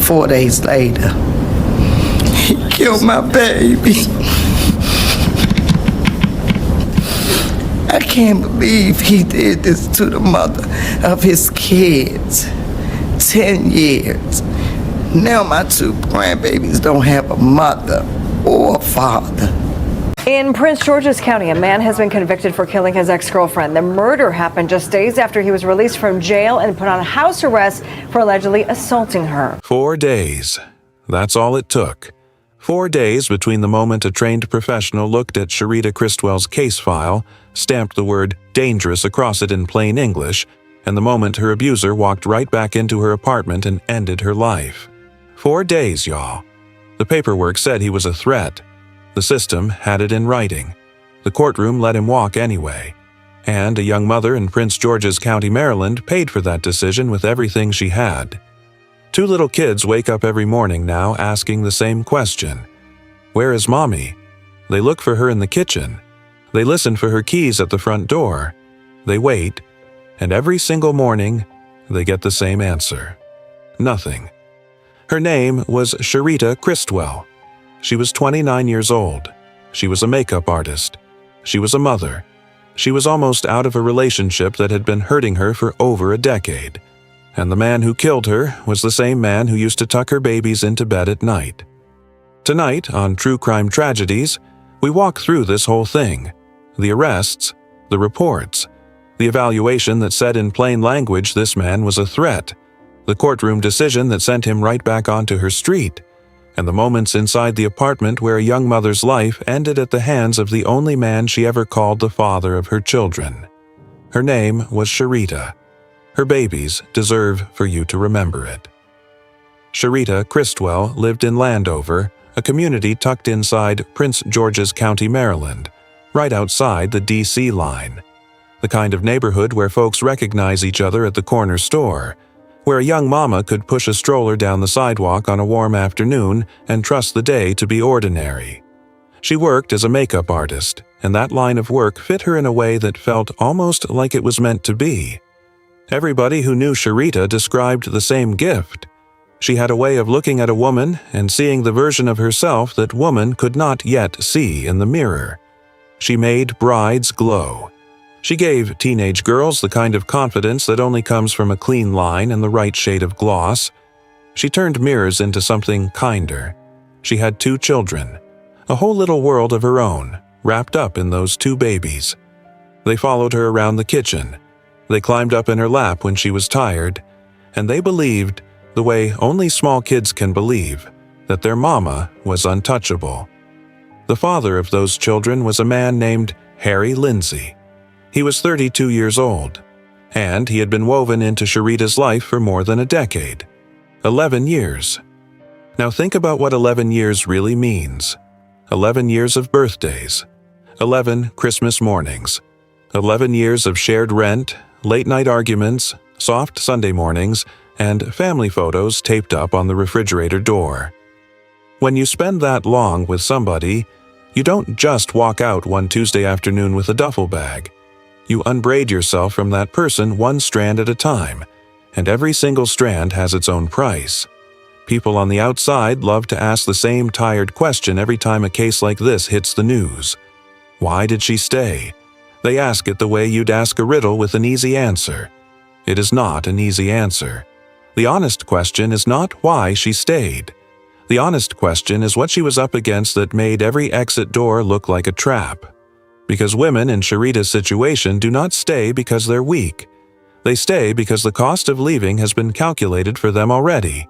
4 days later, he killed my baby. I can't believe he did this to the mother of his kids. 10 years. Now my 2 grandbabies don't have a mother or a father. In Prince George's County, a man has been convicted for killing his ex-girlfriend. The murder happened just days after he was released from jail and put on house arrest for allegedly assaulting her. 4 days. That's all it took. 4 days between the moment a trained professional looked at Sharita Cristwell's case file, stamped the word dangerous across it in plain English, and the moment her abuser walked right back into her apartment and ended her life. 4 days, y'all. The paperwork said he was a threat. The system had it in writing. The courtroom let him walk anyway. And a young mother in Prince George's County, Maryland, paid for that decision with everything she had. 2 little kids wake up every morning now asking the same question. Where is Mommy? They look for her in the kitchen. They listen for her keys at the front door. They wait, and every single morning, they get the same answer. Nothing. Her name was Sharita Cristwell. She was 29 years old. She was a makeup artist. She was a mother. She was almost out of a relationship that had been hurting her for over a decade. And the man who killed her was the same man who used to tuck her babies into bed at night. Tonight, on True Crime Tragedies, we walk through this whole thing. The arrests, the reports, the evaluation that said in plain language this man was a threat, the courtroom decision that sent him right back onto her street, and the moments inside the apartment where a young mother's life ended at the hands of the only man she ever called the father of her children. Her name was Sharita. Her babies deserve for you to remember it. Sharita Cristwell lived in Landover, a community tucked inside Prince George's County, Maryland, right outside the D.C. line. The kind of neighborhood where folks recognize each other at the corner store, where a young mama could push a stroller down the sidewalk on a warm afternoon and trust the day to be ordinary. She worked as a makeup artist, and that line of work fit her in a way that felt almost like it was meant to be. Everybody who knew Sharita described the same gift. She had a way of looking at a woman and seeing the version of herself that woman could not yet see in the mirror. She made brides glow. She gave teenage girls the kind of confidence that only comes from a clean line and the right shade of gloss. She turned mirrors into something kinder. She had 2 children, a whole little world of her own, wrapped up in those 2 babies. They followed her around the kitchen. They climbed up in her lap when she was tired, and they believed, the way only small kids can believe, that their mama was untouchable. The father of those children was a man named Harry Lindsay. He was 32 years old, and he had been woven into Sharita's life for more than a decade. 11 years. Now think about what 11 years really means. 11 years of birthdays. 11 Christmas mornings. 11 years of shared rent, late-night arguments, soft Sunday mornings, and family photos taped up on the refrigerator door. When you spend that long with somebody, you don't just walk out one Tuesday afternoon with a duffel bag. You unbraid yourself from that person one strand at a time, and every single strand has its own price. People on the outside love to ask the same tired question every time a case like this hits the news. Why did she stay? They ask it the way you'd ask a riddle with an easy answer. It is not an easy answer. The honest question is not why she stayed. The honest question is what she was up against that made every exit door look like a trap. Because women in Sharita's situation do not stay because they're weak. They stay because the cost of leaving has been calculated for them already.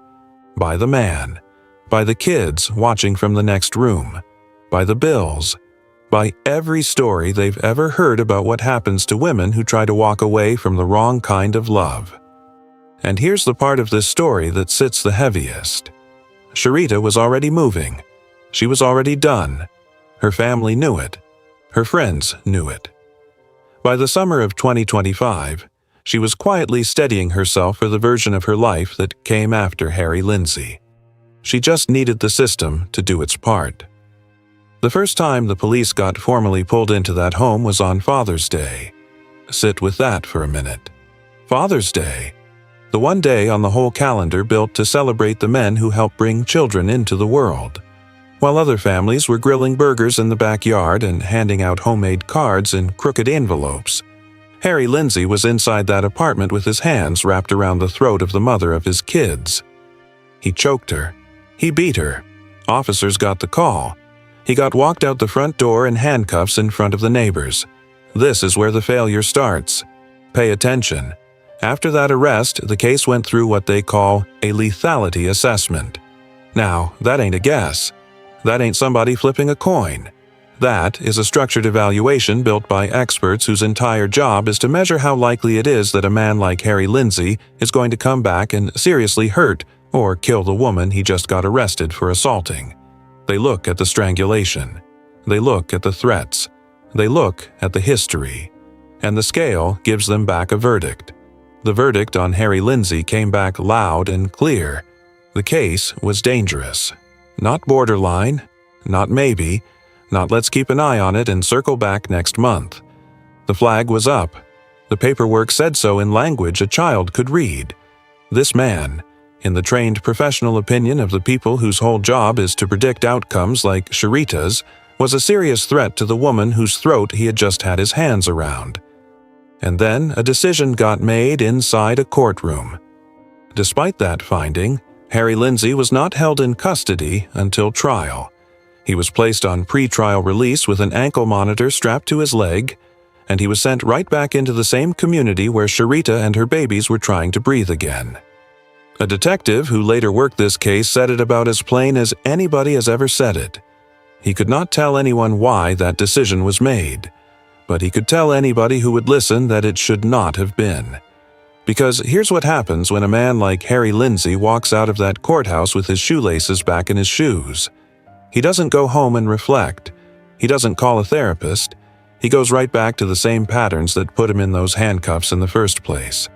By the man. By the kids watching from the next room. By the bills. By every story they've ever heard about what happens to women who try to walk away from the wrong kind of love. And here's the part of this story that sits the heaviest. Sharita was already moving. She was already done. Her family knew it. Her friends knew it. By the summer of 2025, she was quietly steadying herself for the version of her life that came after Harry Lindsay. She just needed the system to do its part. The first time the police got formally pulled into that home was on Father's Day. Sit with that for a minute. Father's Day. The one day on the whole calendar built to celebrate the men who help bring children into the world. While other families were grilling burgers in the backyard and handing out homemade cards in crooked envelopes, Harry Lindsay was inside that apartment with his hands wrapped around the throat of the mother of his kids. He choked her. He beat her. Officers got the call. He got walked out the front door in handcuffs in front of the neighbors. This is where the failure starts. Pay attention. After that arrest, the case went through what they call a lethality assessment. Now, that ain't a guess. That ain't somebody flipping a coin. That is a structured evaluation built by experts whose entire job is to measure how likely it is that a man like Harry Lindsay is going to come back and seriously hurt or kill the woman he just got arrested for assaulting. They look at the strangulation. They look at the threats. They look at the history. And the scale gives them back a verdict. The verdict on Harry Lindsay came back loud and clear. The case was dangerous. Not borderline, not maybe, not let's keep an eye on it and circle back next month. The flag was up. The paperwork said so in language a child could read. This man, in the trained professional opinion of the people whose whole job is to predict outcomes like Sharita's, was a serious threat to the woman whose throat he had just had his hands around. And then a decision got made inside a courtroom. Despite that finding, Harry Lindsay was not held in custody until trial. He was placed on pre-trial release with an ankle monitor strapped to his leg, and he was sent right back into the same community where Sharita and her babies were trying to breathe again. A detective who later worked this case said it about as plain as anybody has ever said it. He could not tell anyone why that decision was made, but he could tell anybody who would listen that it should not have been. Because here's what happens when a man like Harry Lindsay walks out of that courthouse with his shoelaces back in his shoes. He doesn't go home and reflect. He doesn't call a therapist. He goes right back to the same patterns that put him in those handcuffs in the first place.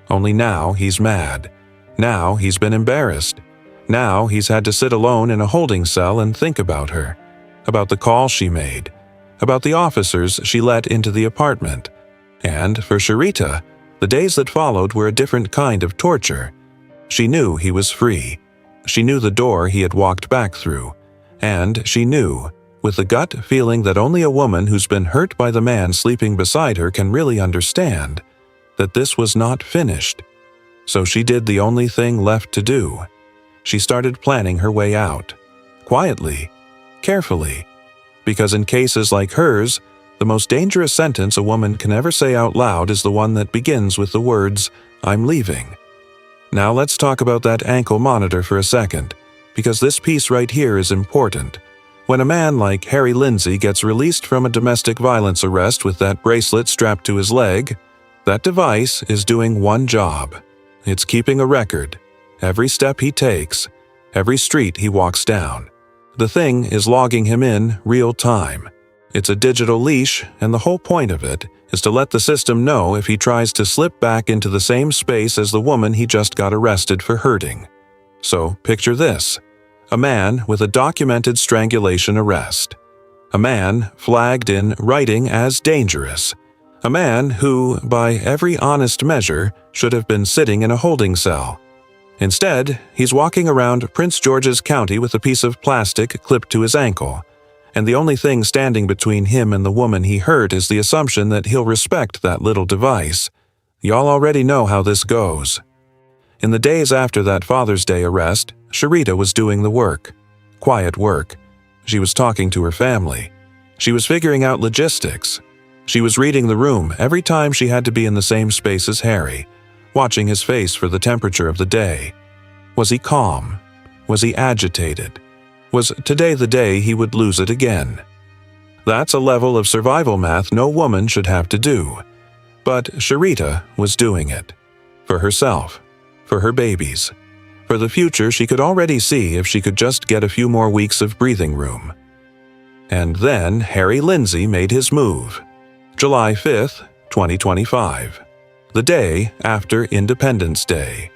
Only now he's mad. Now he's been embarrassed. Now he's had to sit alone in a holding cell and think about her, about the call she made, about the officers she let into the apartment. And for Sharita, the days that followed were a different kind of torture. She knew he was free. She knew the door he had walked back through. And she knew, with the gut feeling that only a woman who's been hurt by the man sleeping beside her can really understand, that this was not finished. So she did the only thing left to do. She started planning her way out. Quietly, carefully. Because in cases like hers, the most dangerous sentence a woman can ever say out loud is the one that begins with the words, "I'm leaving." Now let's talk about that ankle monitor for a second, because this piece right here is important. When a man like Harry Lindsay gets released from a domestic violence arrest with that bracelet strapped to his leg, that device is doing one job. It's keeping a record. Every step he takes, every street he walks down. The thing is logging him in real time. It's a digital leash, and the whole point of it is to let the system know if he tries to slip back into the same space as the woman he just got arrested for hurting. So picture this: a man with a documented strangulation arrest. A man flagged in writing as dangerous. A man who, by every honest measure, should have been sitting in a holding cell. Instead, he's walking around Prince George's County with a piece of plastic clipped to his ankle. And the only thing standing between him and the woman he hurt is the assumption that he'll respect that little device. Y'all already know how this goes. In the days after that Father's Day arrest, Sharita was doing the work. Quiet work. She was talking to her family. She was figuring out logistics. She was reading the room every time she had to be in the same space as Harry, watching his face for the temperature of the day. Was he calm? Was he agitated? Was today the day he would lose it again? That's a level of survival math no woman should have to do. But Sharita was doing it. For herself. For her babies. For the future she could already see if she could just get a few more weeks of breathing room. And then Harry Lindsay made his move. July 5th, 2025. The day after Independence Day.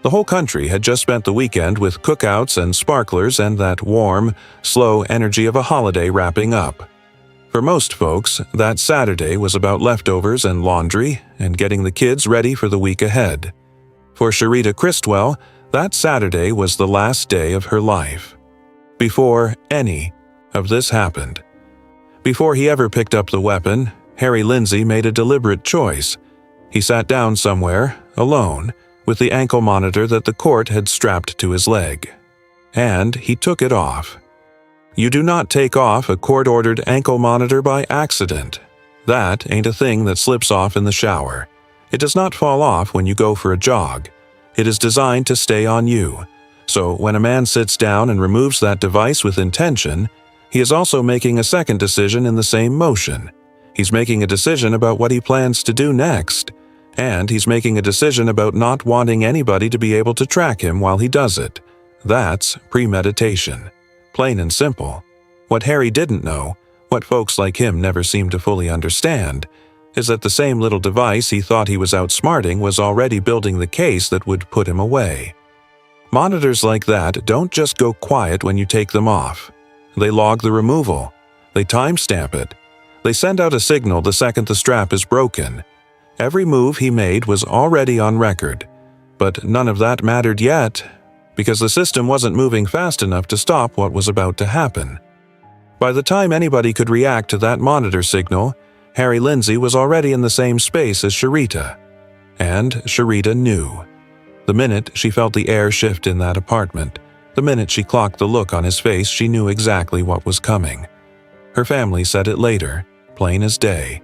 The whole country had just spent the weekend with cookouts and sparklers and that warm, slow energy of a holiday wrapping up. For most folks, that Saturday was about leftovers and laundry and getting the kids ready for the week ahead. For Sharita Cristwell, that Saturday was the last day of her life. Before any of this happened, before he ever picked up the weapon, Harry Lindsay made a deliberate choice. He sat down somewhere, alone, with the ankle monitor that the court had strapped to his leg. And he took it off. You do not take off a court-ordered ankle monitor by accident. That ain't a thing that slips off in the shower. It does not fall off when you go for a jog. It is designed to stay on you. So when a man sits down and removes that device with intention, he is also making a second decision in the same motion. He's making a decision about what he plans to do next. And he's making a decision about not wanting anybody to be able to track him while he does it. That's premeditation. Plain and simple. What Harry didn't know, what folks like him never seemed to fully understand, is that the same little device he thought he was outsmarting was already building the case that would put him away. Monitors like that don't just go quiet when you take them off. They log the removal. They timestamp it. They send out a signal the second the strap is broken. Every move he made was already on record. But none of that mattered yet, because the system wasn't moving fast enough to stop what was about to happen. By the time anybody could react to that monitor signal, Harry Lindsay was already in the same space as Sharita. And Sharita knew. The minute she felt the air shift in that apartment, the minute she clocked the look on his face, she knew exactly what was coming. Her family said it later, plain as day.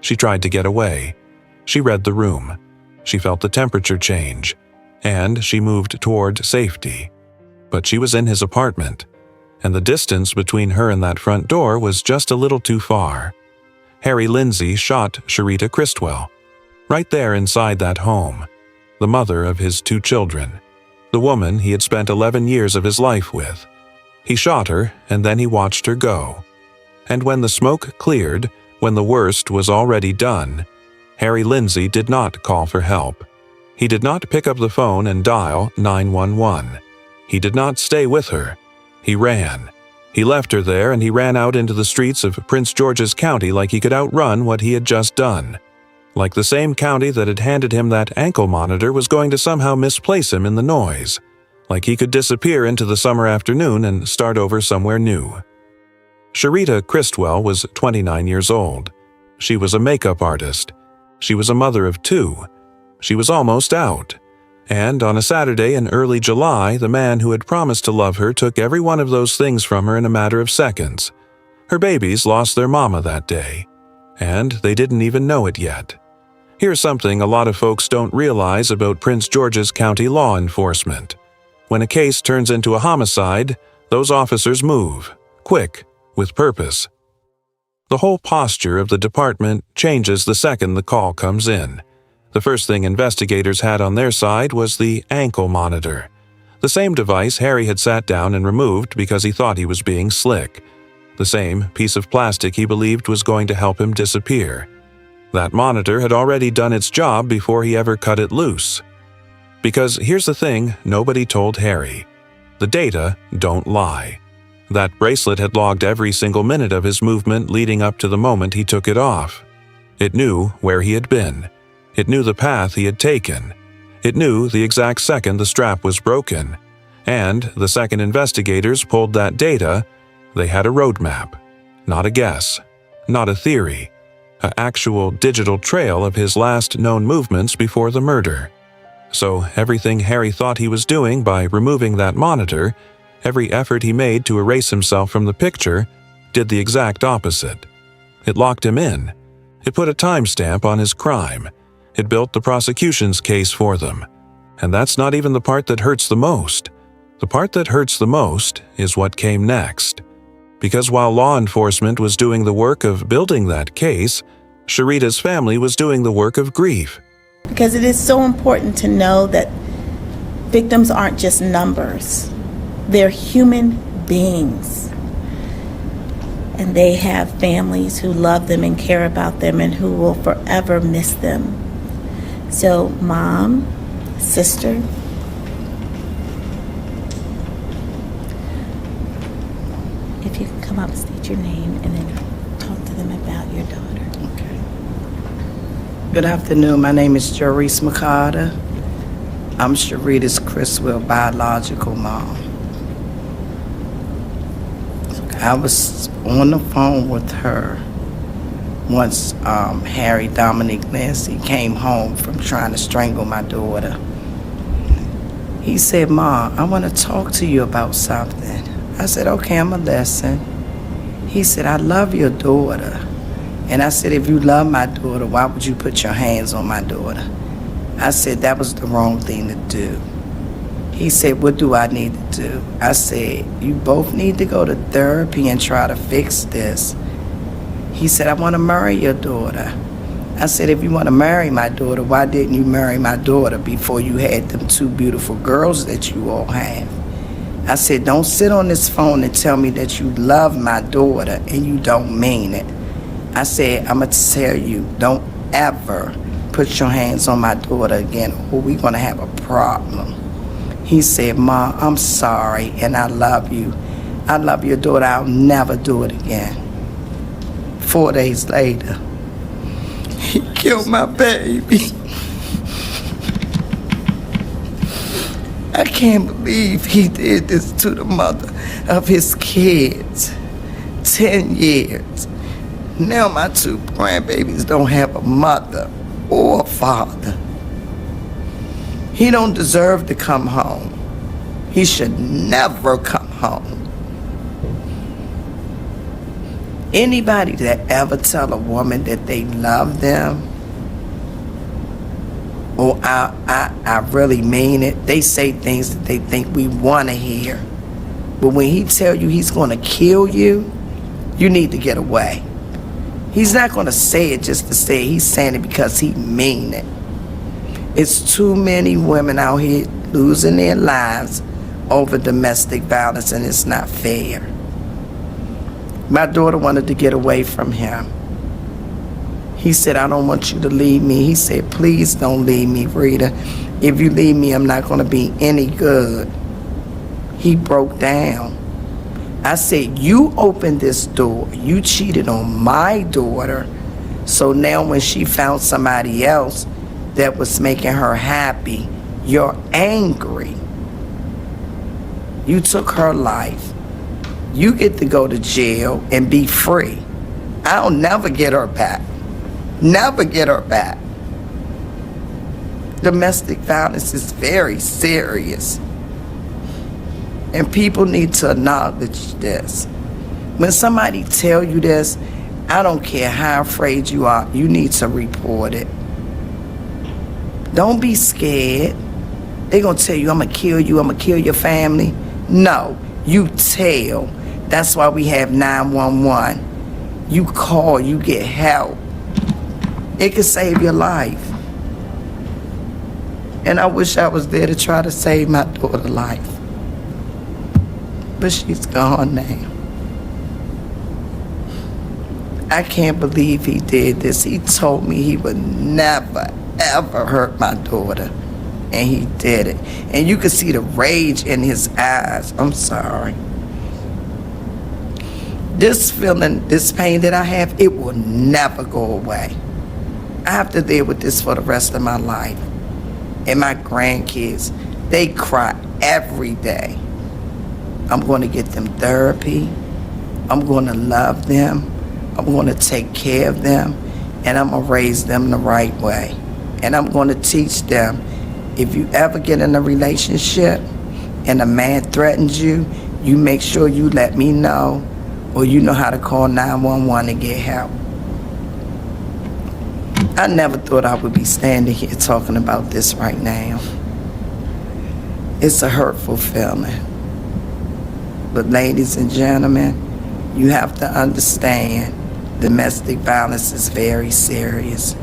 She tried to get away. She read the room. She felt the temperature change. And she moved toward safety. But she was in his apartment, and the distance between her and that front door was just a little too far. Harry Lindsay shot Sharita Cristwell, right there inside that home, the mother of his 2 children, the woman he had spent 11 years of his life with. He shot her, and then he watched her go. And when the smoke cleared, when the worst was already done, Harry Lindsay did not call for help. He did not pick up the phone and dial 911. He did not stay with her. He ran. He left her there, and he ran out into the streets of Prince George's County like he could outrun what he had just done. Like the same county that had handed him that ankle monitor was going to somehow misplace him in the noise. Like he could disappear into the summer afternoon and start over somewhere new. Sharita Cristwell was 29 years old. She was a makeup artist. She was a mother of 2. She was almost out. And on a Saturday in early July, the man who had promised to love her took every one of those things from her in a matter of seconds. Her babies lost their mama that day. And they didn't even know it yet. Here's something a lot of folks don't realize about Prince George's County law enforcement. When a case turns into a homicide, those officers move, quick, with purpose. The whole posture of the department changes the second the call comes in. The first thing investigators had on their side was the ankle monitor. The same device Harry had sat down and removed because he thought he was being slick. The same piece of plastic he believed was going to help him disappear. That monitor had already done its job before he ever cut it loose. Because here's the thing nobody told Harry. The data don't lie. That bracelet had logged every single minute of his movement leading up to the moment he took it off. It knew where he had been. It knew the path he had taken. It knew the exact second the strap was broken. And the second investigators pulled that data, they had a roadmap. Not a guess. Not a theory. An actual digital trail of his last known movements before the murder. So everything Harry thought he was doing by removing that monitor, every effort he made to erase himself from the picture, did the exact opposite. It locked him in. It put a timestamp on his crime. It built the prosecution's case for them. And that's not even the part that hurts the most. The part that hurts the most is what came next. Because while law enforcement was doing the work of building that case, Sharita's family was doing the work of grief. Because it is so important to know that victims aren't just numbers. They're human beings. And they have families who love them and care about them and who will forever miss them. So, Mom, sister, if you can come up and state your name and then talk to them about your daughter. Okay. Good afternoon. My name is Joris Makata. I'm Sharita Cristwell biological mom. I was on the phone with her once Harry Dominic Lindsay came home from trying to strangle my daughter. He said, "Ma, I want to talk to you about something." I said, "Okay, I'm going to listen." He said, "I love your daughter." And I said, "If you love my daughter, why would you put your hands on my daughter?" I said, "That was the wrong thing to do." He said, "What do I need to do?" I said, "You both need to go to therapy and try to fix this." He said, "I want to marry your daughter." I said, "If you want to marry my daughter, why didn't you marry my daughter before you had them two beautiful girls that you all have?" I said, "Don't sit on this phone and tell me that you love my daughter and you don't mean it." I said, "I'm going to tell you, don't ever put your hands on my daughter again or we're going to have a problem." He said, "Ma, I'm sorry and I love you. I love your daughter. I'll never do it again." 4 days later, he killed my baby. I can't believe he did this to the mother of his kids. 10 years. Now my two grandbabies don't have a mother or a father. He don't deserve to come home. He should never come home. Anybody that ever tell a woman that they love them, or I really mean it, they say things that they think we want to hear. But when he tell you he's going to kill you, you need to get away. He's not going to say it just to say it. He's saying it because he mean it. It's too many women out here losing their lives over domestic violence, and it's not fair. My daughter wanted to get away from him. He said, "I don't want you to leave me." He said, "Please don't leave me, Rita. If you leave me, I'm not going to be any good." He broke down. I said, "You opened this door. You cheated on my daughter. So now when she found somebody else that was making her happy, you're angry. You took her life. You get to go to jail and be free. I'll never get her back. Never get her back." Domestic violence is very serious. And people need to acknowledge this. When somebody tell you this, I don't care how afraid you are, you need to report it. Don't be scared. They're going to tell you, "I'm going to kill you, I'm going to kill your family." No, you tell. That's why we have 911. You call, you get help. It could save your life. And I wish I was there to try to save my daughter's life. But she's gone now. I can't believe he did this. He told me he would never, ever hurt my daughter. And he did it. And you could see the rage in his eyes. I'm sorry. This feeling, this pain that I have, it will never go away. I have to deal with this for the rest of my life. And my grandkids, they cry every day. I'm going to get them therapy. I'm going to love them. I'm going to take care of them. And I'm going to raise them the right way. And I'm going to teach them, if you ever get in a relationship and a man threatens you, you make sure you let me know, or you know how to call 911 and get help. I never thought I would be standing here talking about this right now. It's a hurtful feeling. But ladies and gentlemen, you have to understand domestic violence is very serious.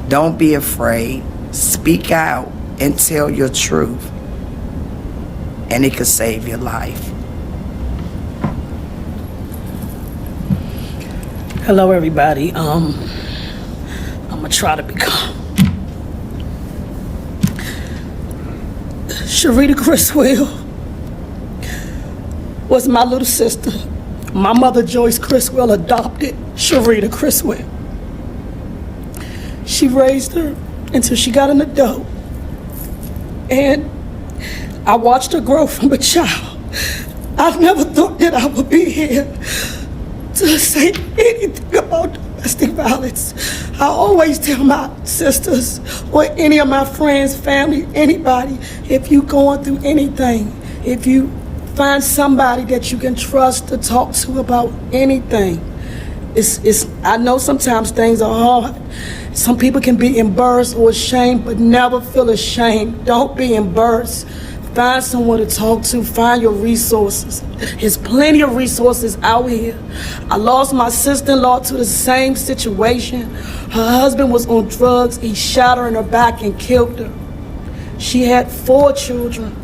Don't be afraid. Speak out and tell your truth. And it could save your life. Hello, everybody. I'm gonna try to become Sharita Cristwell was my little sister. My mother, Joyce Cristwell, adopted Sharita Cristwell. She raised her until she got an adult. And I watched her grow from a child. I never thought that I would be here to say anything about domestic violence. I always tell my sisters or any of my friends, family, anybody, if you're going through anything, if you find somebody that you can trust to talk to about anything, I know sometimes things are hard. Some people can be embarrassed or ashamed, but never feel ashamed. Don't be embarrassed. Find someone to talk to. Find your resources. There's plenty of resources out here. I lost my sister-in-law to the same situation. Her husband was on drugs. He shot her in her back and killed her. She had 4 children.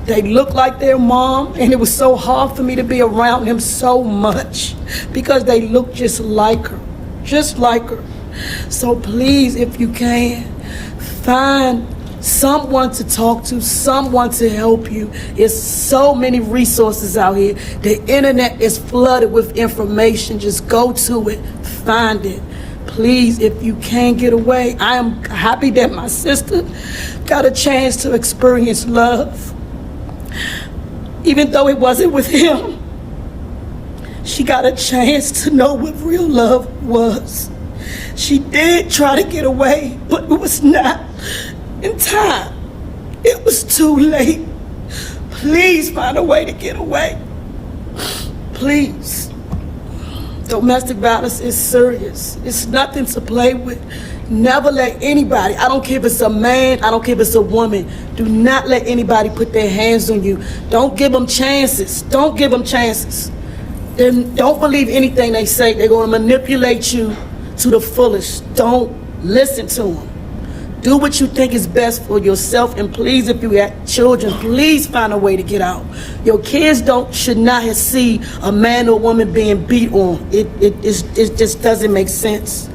They looked like their mom, and it was so hard for me to be around them so much because they looked just like her. Just like her. So please, if you can, find someone to talk to, someone to help you. There's so many resources out here. The internet is flooded with information. Just go to it, find it. Please, if you can't get away, I am happy that my sister got a chance to experience love. Even though it wasn't with him, she got a chance to know what real love was. She did try to get away, but it was not in time. It was too late. Please find a way to get away. Please. Domestic violence is serious. It's nothing to play with. Never let anybody, I don't care if it's a man, I don't care if it's a woman, do not let anybody put their hands on you. Don't give them chances. Don't give them chances. Then don't believe anything they say. They're going to manipulate you to the fullest. Don't listen to them. Do what you think is best for yourself, and please, if you have children, please find a way to get out. Your kids should not have seen a man or woman being beat on. It just doesn't make sense.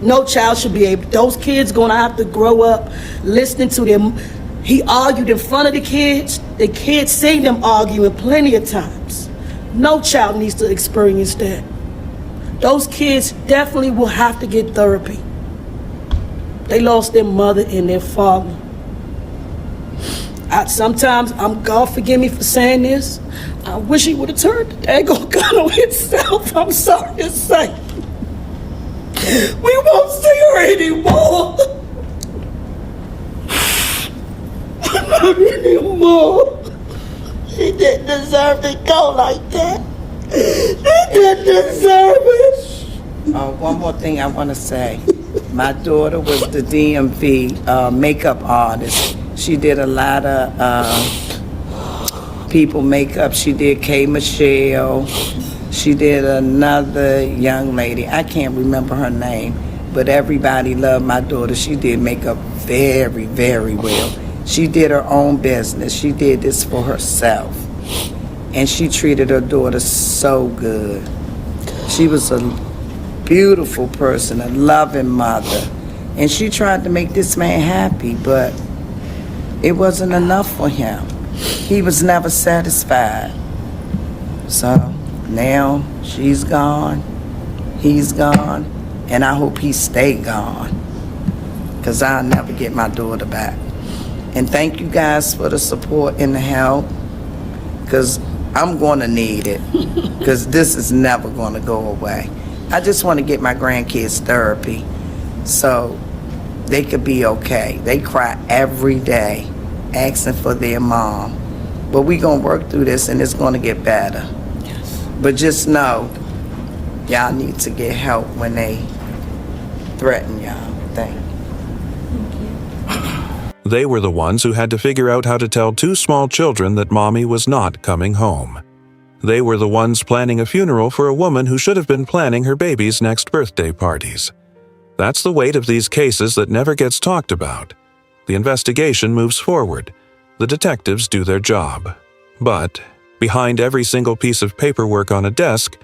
No child should be able. Those kids gonna have to grow up listening to them. He argued in front of the kids. The kids seen them arguing plenty of times. No child needs to experience that. Those kids definitely will have to get therapy. They lost their mother and their father. Sometimes, God forgive me for saying this, I wish he would have turned the daggone gun on himself. I'm sorry to say. We won't see her anymore. Not anymore. He didn't deserve to go like that. He didn't deserve it. One more thing I want to say. My daughter was the DMV makeup artist. She did a lot of people makeup. She did K. Michelle. She did another young lady. I can't remember her name, but everybody loved my daughter. She did makeup very, very well. She did her own business. She did this for herself. And she treated her daughter so good. She was a beautiful person, a loving mother. And she tried to make this man happy, but it wasn't enough for him. He was never satisfied. So now she's gone, he's gone, and I hope he stay gone, because I'll never get my daughter back. And thank you guys for the support and the help, because I'm going to need it, because this is never going to go away. I just want to get my grandkids therapy so they could be okay. They cry every day asking for their mom. But we're going to work through this, and it's going to get better. Yes. But just know, y'all need to get help when they threaten y'all. Thank you. They were the ones who had to figure out how to tell 2 small children that mommy was not coming home. They were the ones planning a funeral for a woman who should have been planning her baby's next birthday parties. That's the weight of these cases that never gets talked about. The investigation moves forward. The detectives do their job. But behind every single piece of paperwork on a desk,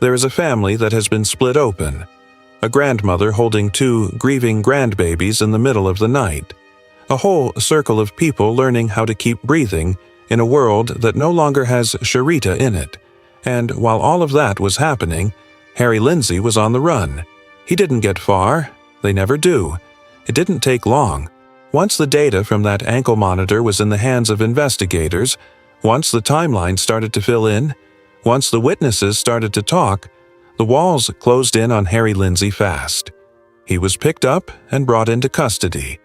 there is a family that has been split open. A grandmother holding 2 grieving grandbabies in the middle of the night. A whole circle of people learning how to keep breathing in a world that no longer has Sharita in it. And while all of that was happening, Harry Lindsay was on the run. He didn't get far. They never do. It didn't take long. Once the data from that ankle monitor was in the hands of investigators, once the timeline started to fill in, once the witnesses started to talk, the walls closed in on Harry Lindsay fast. He was picked up and brought into custody,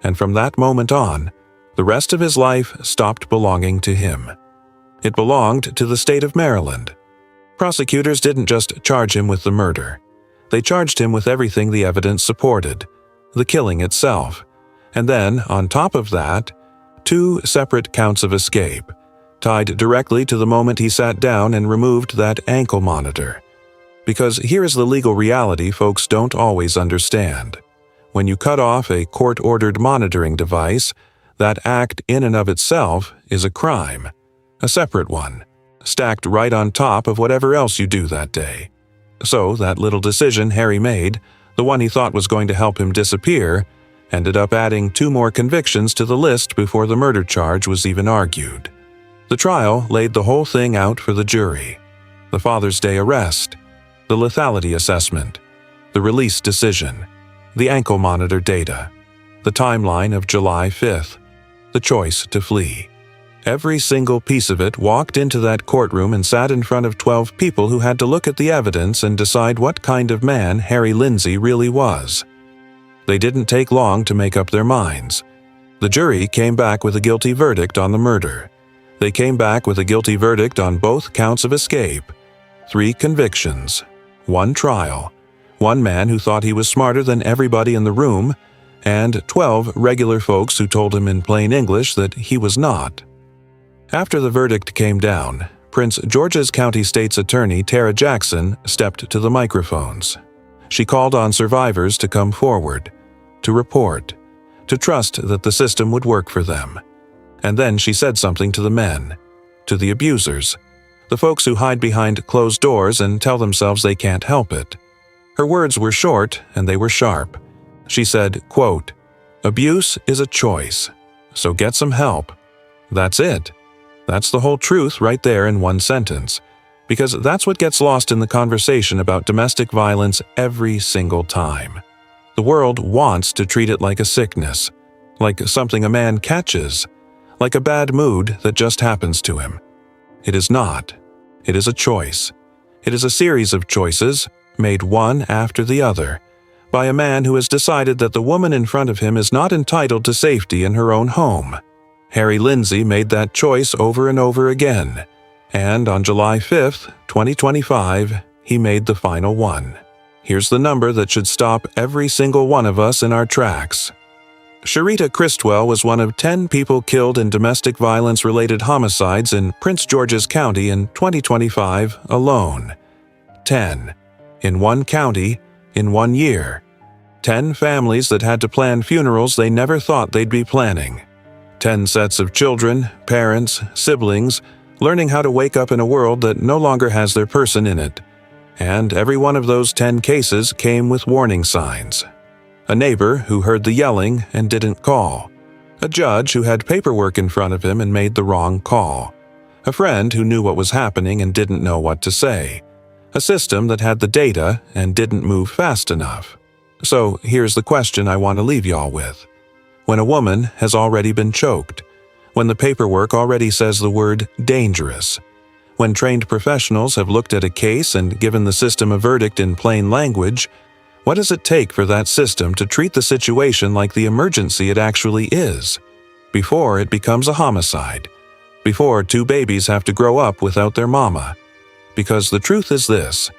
and from that moment on, the rest of his life stopped belonging to him. It belonged to the state of Maryland. Prosecutors didn't just charge him with the murder. They charged him with everything the evidence supported, the killing itself, and then, on top of that, 2 separate counts of escape, tied directly to the moment he sat down and removed that ankle monitor. Because here is the legal reality folks don't always understand. When you cut off a court-ordered monitoring device, that act in and of itself is a crime, a separate one, stacked right on top of whatever else you do that day. So that little decision Harry made, the one he thought was going to help him disappear, ended up adding 2 more convictions to the list before the murder charge was even argued. The trial laid the whole thing out for the jury. The Father's Day arrest, the lethality assessment, the release decision, the ankle monitor data, the timeline of July 5th, the choice to flee. Every single piece of it walked into that courtroom and sat in front of 12 people who had to look at the evidence and decide what kind of man Harry Lindsay really was. They didn't take long to make up their minds. The jury came back with a guilty verdict on the murder. They came back with a guilty verdict on both counts of escape. 3 convictions, 1 trial, 1 man who thought he was smarter than everybody in the room, and 12 regular folks who told him in plain English that he was not. After the verdict came down, Prince George's County State's Attorney Tara Jackson stepped to the microphones. She called on survivors to come forward, to report, to trust that the system would work for them. And then she said something to the men, to the abusers, the folks who hide behind closed doors and tell themselves they can't help it. Her words were short and they were sharp. She said, quote, "Abuse is a choice, so get some help." That's it. That's the whole truth right there in one sentence, because that's what gets lost in the conversation about domestic violence every single time. The world wants to treat it like a sickness, like something a man catches, like a bad mood that just happens to him. It is not. It is a choice. It is a series of choices, made one after the other, by a man who has decided that the woman in front of him is not entitled to safety in her own home. Harry Lindsay made that choice over and over again, and on July 5th, 2025, he made the final one. Here's the number that should stop every single one of us in our tracks. Sharita Cristwell was one of 10 people killed in domestic violence-related homicides in Prince George's County in 2025 alone. 10. In one county, in 1 year. 10 families that had to plan funerals they never thought they'd be planning. 10 sets of children, parents, siblings, learning how to wake up in a world that no longer has their person in it. And every one of those 10 cases came with warning signs. A neighbor who heard the yelling and didn't call. A judge who had paperwork in front of him and made the wrong call. A friend who knew what was happening and didn't know what to say. A system that had the data and didn't move fast enough. So here's the question I want to leave y'all with. When a woman has already been choked, when the paperwork already says the word dangerous, when trained professionals have looked at a case and given the system a verdict in plain language, what does it take for that system to treat the situation like the emergency it actually is, before it becomes a homicide, before 2 babies have to grow up without their mama? Because the truth is this: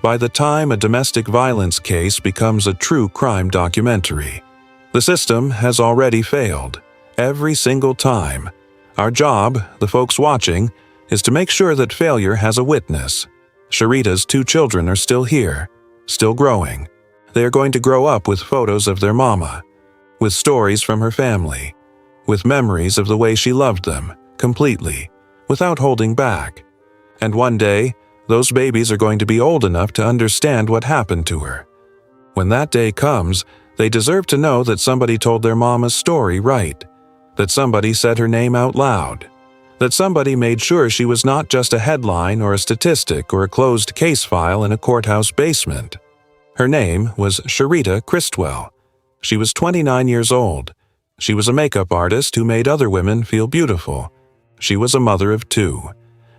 by the time a domestic violence case becomes a true crime documentary, the system has already failed, every single time. Our job, the folks watching, is to make sure that failure has a witness. Sharita's 2 children are still here, still growing. They are going to grow up with photos of their mama, with stories from her family, with memories of the way she loved them, completely, without holding back. And one day, those babies are going to be old enough to understand what happened to her. When that day comes, they deserve to know that somebody told their mama's story right, that somebody said her name out loud, that somebody made sure she was not just a headline or a statistic or a closed case file in a courthouse basement. Her name was Sharita Cristwell. She was 29 years old, She was a makeup artist who made other women feel beautiful. She was a mother of 2,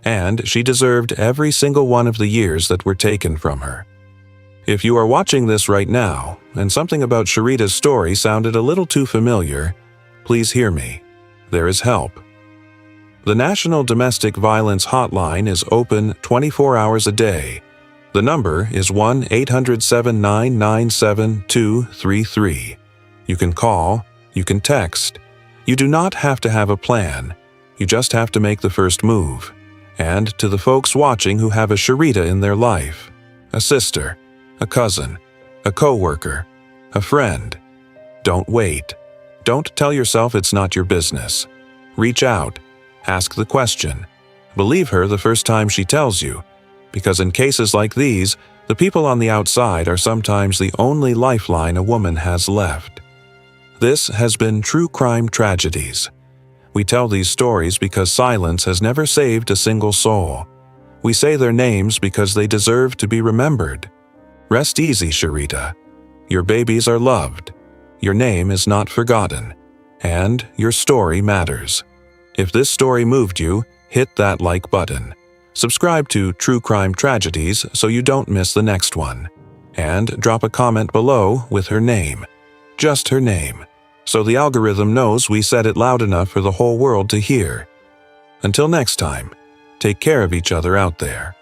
and she deserved every single one of the years that were taken from her. If you are watching this right now, and something about Sharita's story sounded a little too familiar, please hear me. There is help. The National Domestic Violence Hotline is open 24 hours a day. The number is 1-800-799-7233. You can call, you can text. You do not have to have a plan. You just have to make the first move. And to the folks watching who have a Sharita in their life, a sister, a cousin, a coworker, a friend, don't wait. Don't tell yourself it's not your business. Reach out. Ask the question. Believe her the first time she tells you, because in cases like these, the people on the outside are sometimes the only lifeline a woman has left. This has been True Crime Tragedies. We tell these stories because silence has never saved a single soul. We say their names because they deserve to be remembered. Rest easy, Sharita. Your babies are loved. Your name is not forgotten. And your story matters. If this story moved you, hit that like button. Subscribe to True Crime Tragedies so you don't miss the next one. And drop a comment below with her name. Just her name. So the algorithm knows we said it loud enough for the whole world to hear. Until next time, take care of each other out there.